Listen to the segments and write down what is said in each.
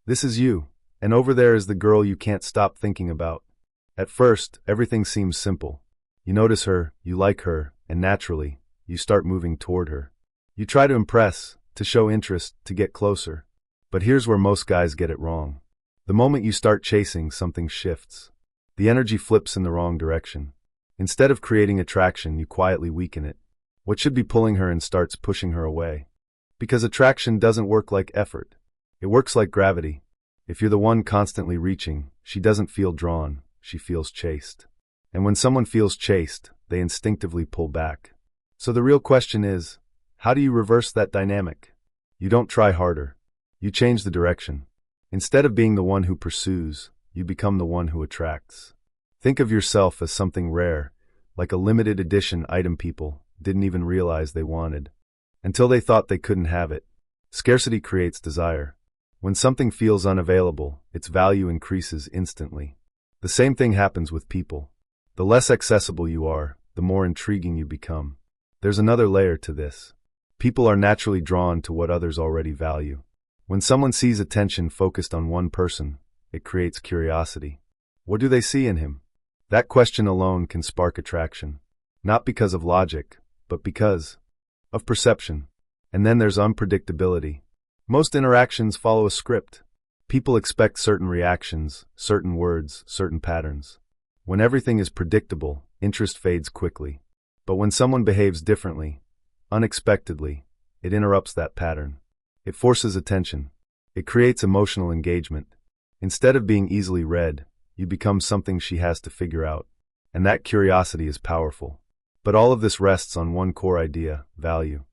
This is you, and over there is the girl you can't stop thinking about. At first, everything seems simple. You notice her, you like her, and naturally, you start moving toward her. You try to impress, to show interest, to get closer. But here's where most guys get it wrong. The moment you start chasing, something shifts. The energy flips in the wrong direction. Instead of creating attraction, you quietly weaken it. What should be pulling her in starts pushing her away. Because attraction doesn't work like effort. It works like gravity. If you're the one constantly reaching, she doesn't feel drawn, she feels chased. And when someone feels chased, they instinctively pull back. So the real question is, how do you reverse that dynamic? You don't try harder. You change the direction. Instead of being the one who pursues, you become the one who attracts. Think of yourself as something rare, like a limited edition item people didn't even realize they wanted, until they thought they couldn't have it. Scarcity creates desire. When something feels unavailable, its value increases instantly. The same thing happens with people. The less accessible you are, the more intriguing you become. There's another layer to this. People are naturally drawn to what others already value. When someone sees attention focused on one person, it creates curiosity. What do they see in him? That question alone can spark attraction. Not because of logic, but because of perception. And then there's unpredictability. Most interactions follow a script. People expect certain reactions, certain words, certain patterns. When everything is predictable, interest fades quickly. But when someone behaves differently, unexpectedly, it interrupts that pattern. It forces attention. It creates emotional engagement. Instead of being easily read, you become something she has to figure out. And that curiosity is powerful. But all of this rests on one core idea, value.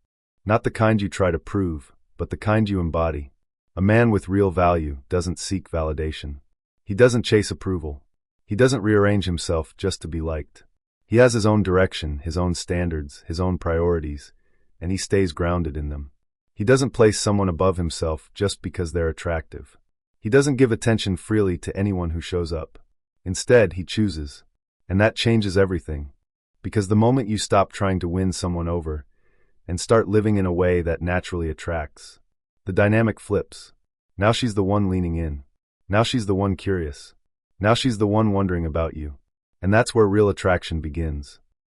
Not the kind you try to prove, but the kind you embody. A man with real value doesn't seek validation. He doesn't chase approval. He doesn't rearrange himself just to be liked. He has his own direction, his own standards, his own priorities, and he stays grounded in them. He doesn't place someone above himself just because they're attractive. He doesn't give attention freely to anyone who shows up. Instead, he chooses. And that changes everything. Because the moment you stop trying to win someone over and start living in a way that naturally attracts, the dynamic flips. Now she's the one leaning in. Now she's the one curious. Now she's the one wondering about you. And that's where real attraction begins.